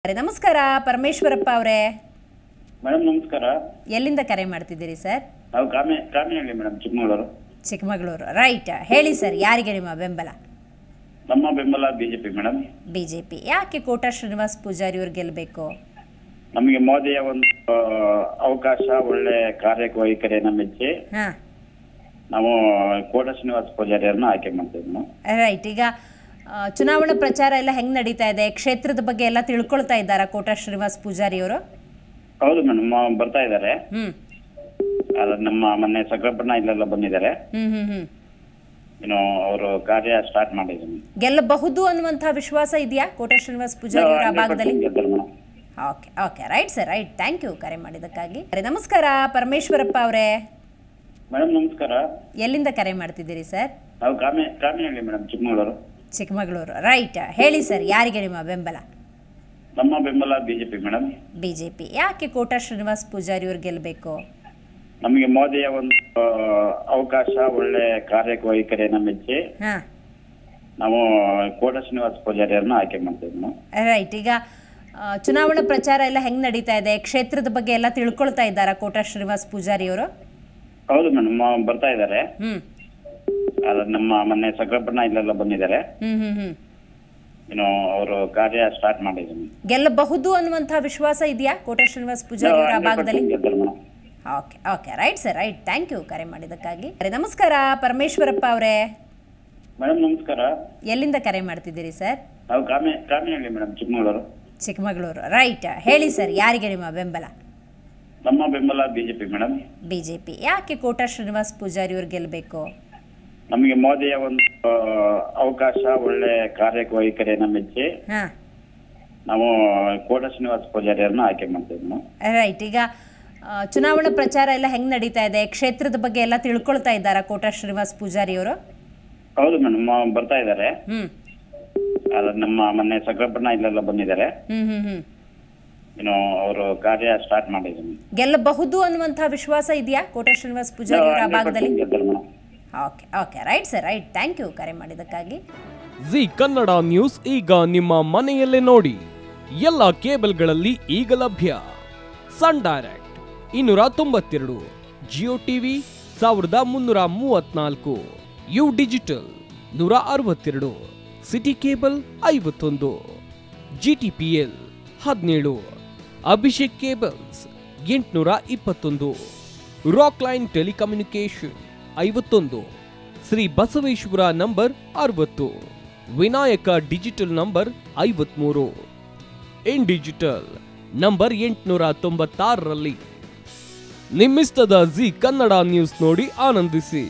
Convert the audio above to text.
ನಮಸ್ಕಾರ ಪರಮೇಶ್ವರಪ್ಪ ಅವರೇ. ಮೇಡಮ್ ನಮಸ್ಕಾರ. ಎಲ್ಲಿಂದ ಕರೆ ಮಾಡ್ತಿದ್ದೀರಿ ಸರ್? ನಾವು ಕಾಮಿನಹಳ್ಳಿ ಮೇಡಮ್, ಚಿಕ್ಕಮಗಳೂರು. ಚಿಕ್ಕಮಗಳೂರು, ರೈಟ್. ಹೇಳಿ ಸರ್, ಯಾರಿಗೆ ನಿಮ್ಮ ಬೆಂಬಲ? ನಮ್ಮ ಬೆಂಬಲ ಬಿಜೆಪಿ ಮೇಡಮ್. ಬಿಜೆಪಿ. ಯಾಕೆ ಕೋಟಾ ಶ್ರೀನಿವಾಸ್ ಪೂಜಾರಿ ಅವ್ರು ಗೆಲ್ಲಬೇಕು? ನಮಗೆ ಮೋದಿಯ ಒಂದು ಅವಕಾಶ, ಒಳ್ಳೆ ಕಾರ್ಯವೈಖರಿಯನ್ನು ಮೆಚ್ಚಿ ನಾವು ಕೋಟಾ ಶ್ರೀನಿವಾಸ್ ಪೂಜಾರಿ ಅವ್ರನ್ನ ಆಯ್ಕೆ ಮಾಡ್ತೀವಿ. ರೈಟ್. ಈಗ ಚುನಾವಣಾ ಪ್ರಚಾರ ಎಲ್ಲ ಹೆಂಗ್ ನಡೀತಾ ಇದೆ? ಕ್ಷೇತ್ರದ ಬಗ್ಗೆ ಎಲ್ಲ ತಿಳ್ಕೊಳ್ತಾ ಇದ್ದಾರಾ ಕೋಟಾ ಶ್ರೀನಿವಾಸ್ ಪೂಜಾರಿ ಅವರು? ಹೌದು ಮೇಡಮ್, ಬರ್ತಾ ಇದ್ದಾರೆ. ನಮ್ಮ ಮೊನ್ನೆ ಸಕಲಪಟ್ಟಣ ಇಲ್ಲೆಲ್ಲ ಬಂದಿದ್ದಾರೆ. ಇನ್ನು ಅವರು ಕಾರ್ಯ ಸ್ಟಾರ್ಟ್ ಮಾಡಿದ್ದೀನಿ. ಗೆಲ್ಲಬಹುದು ಅನ್ನುವಂತಹ ವಿಶ್ವಾಸ ಇದೆಯಾ ಕೋಟಾ ಶ್ರೀನಿವಾಸ್ ಪೂಜಾರಿ ಅವರ ಭಾಗದಲ್ಲಿ? Okay okay, right sir, right. Thank you ಕರೆ ಮಾಡಿದ್ದಕ್ಕಾಗಿ. ನಮಸ್ಕಾರ ಪರಮೇಶ್ವರಪ್ಪ ಅವರೇ. ಮೇಡಮ್ ನಮಸ್ಕಾರ. ಎಲ್ಲಿಂದ ಕರೆ ಮಾಡ್ತಿದ್ದೀರಿ ಸರ್? ನಾವು ಕಾಮಿನಹಳ್ಳಿ ಮೇಡಮ್, ಚಿಕ್ಕಮಗಳೂರು. ಚಿಕ್ಕಮಗಳೂರು, ರೈಟ್. ಹೇಳಿ ಸರ್, ಯಾರಿಗೆ ನಿಮ್ಮ ಬೆಂಬಲ? ನಮ್ಮ ಬೆಂಬಲ ಬಿಜೆಪಿ ಮೇಡಮ್. ಬಿಜೆಪಿ. ಯಾಕೆ ಕೋಟಾ ಶ್ರೀನಿವಾಸ್ ಪೂಜಾರಿ ಅವ್ರು ಗೆಲ್ಲಬೇಕು? ನಮಗೆ ಮೋದಿಯ ಒಂದು ಅವಕಾಶ, ಒಳ್ಳೆ ಕಾರ್ಯವೈಖರಿಯನ್ನು ಮೆಚ್ಚಿ ನಾವು ಕೋಟಾ ಶ್ರೀನಿವಾಸ್ ಪೂಜಾರಿ ಅವ್ರನ್ನ ಆಯ್ಕೆ ಮಾಡ್ತೀವಿ. ರೈಟ್. ಈಗ ಚುನಾವಣಾ ಪ್ರಚಾರ ಎಲ್ಲ ಹೆಂಗ್ ನಡೀತಾ ಇದೆ? ಕ್ಷೇತ್ರದ ಬಗ್ಗೆ ಎಲ್ಲ ತಿಳ್ಕೊಳ್ತಾ ಇದ್ದಾರಾ ಕೋಟಾ ಶ್ರೀನಿವಾಸ್ ಪೂಜಾರಿ ಅವರು? ಹೌದು ಮೇಡಮ್, ಬರ್ತಾ ಇದ್ದಾರೆ. ನಮ್ಮ ಮೊನ್ನೆ ಸಕಲಪಟ್ಟಣ ಇಲ್ಲೆಲ್ಲ ಬಂದಿದ್ದಾರೆ. ಇನ್ನು ಅವರು ಕಾರ್ಯ ಸ್ಟಾರ್ಟ್ ಮಾಡಿದ್ದೀನಿ. ಗೆಲ್ಲಬಹುದು ಅನ್ನುವಂತಹ ವಿಶ್ವಾಸ ಇದೆಯಾ ಕೋಟಾ ಶ್ರೀನಿವಾಸ್ ಪೂಜಾರಿ ಅವರ ಭಾಗದಲ್ಲಿ? Okay okay, right sir, right. Thank you ಕರೆ ಮಾಡಿದ್ದಕ್ಕಾಗಿ. ನಮಸ್ಕಾರ ಪರಮೇಶ್ವರಪ್ಪ ಅವರೇ. ಮೇಡಮ್ ನಮಸ್ಕಾರ. ಎಲ್ಲಿಂದ ಕರೆ ಮಾಡ್ತಿದ್ದೀರಿ ಸರ್? ನಾವು ಕಾಮಿನಹಳ್ಳಿ ಮೇಡಮ್, ಚಿಕ್ಕಮಗಳೂರು. ಚಿಕ್ಕಮಗಳೂರು, ರೈಟ್. ಹೇಳಿ ಸರ್, ಯಾರಿಗೆ ನಿಮ್ಮ ಬೆಂಬಲ? ನಮ್ಮ ಬೆಂಬಲ ಬಿಜೆಪಿ ಮೇಡಮ್. ಬಿಜೆಪಿ. ಯಾಕೆ ಕೋಟಾ ಶ್ರೀನಿವಾಸ್ ಪೂಜಾರಿ ಅವ್ರು ಗೆಲ್ಲಬೇಕು? ನಮಗೆ ಮೋದಿಯ ಒಂದು ಅವಕಾಶ, ಒಳ್ಳೆ ಕಾರ್ಯವೈಖರಿಯನ್ನು ಮೆಚ್ಚಿ ನಾವು ಕೋಟಾ ಶ್ರೀನಿವಾಸ್ ಪೂಜಾರಿ ಅವ್ರನ್ನ ಆಯ್ಕೆ ಮಾಡ್ತೀವಿ. ರೈಟ್. ಈಗ ಚುನಾವಣಾ ಪ್ರಚಾರ ಎಲ್ಲ ಹೆಂಗ್ ನಡೀತಾ ಇದೆ? ಕ್ಷೇತ್ರದ ಬಗ್ಗೆ ಎಲ್ಲ ತಿಳ್ಕೊಳ್ತಾ ಇದ್ದಾರಾ ಕೋಟಾ ಶ್ರೀನಿವಾಸ್ ಪೂಜಾರಿ ಅವರು? ಹೌದು ಮೇಡಮ್, ಬರ್ತಾ ಇದ್ದಾರೆ. ನಮ್ಮ ಮೊನ್ನೆ ಸಕಲಪಟ್ಟಣ ಇಲ್ಲೆಲ್ಲ ಬಂದಿದ್ದಾರೆ. ಇನ್ನು ಅವರು ಕಾರ್ಯ ಸ್ಟಾರ್ಟ್ ಮಾಡಿದ್ದೀನಿ. ಗೆಲ್ಲಬಹುದು ಅನ್ನುವಂತಹ ವಿಶ್ವಾಸ ಇದೆಯಾ ಕೋಟಾ ಶ್ರೀನಿವಾಸ್ ಪೂಜಾರಿ ಅವರ ಭಾಗದಲ್ಲಿ? Okay okay, right sir, right. Thank you ಕರೆ ಮಾಡಿದ್ದಕ್ಕಾಗಿ. ಜಿ ಕನ್ನಡ ನ್ಯೂಸ್ ಈಗ ನಿಮ್ಮ ಮನೆಯಲ್ಲೇ ನೋಡಿ. ಎಲ್ಲ ಕೇಬಲ್ಗಳಲ್ಲಿ ಈಗ ಲಭ್ಯ. Sun Direct 292, Jio TV 1334, U digital 162, city cable 51, GTPL 17, Abhishek cables 821, rock line telecommunication 51, Shri Basaveshwara number 60, Vinayaka digital number 53, in digital number 896ರಲ್ಲಿ. ನಿಮ್ಮಿಸ್ತದ ಜಿ ಕನ್ನಡ ನ್ಯೂಸ್ ನೋಡಿ ಆನಂದಿಸಿ.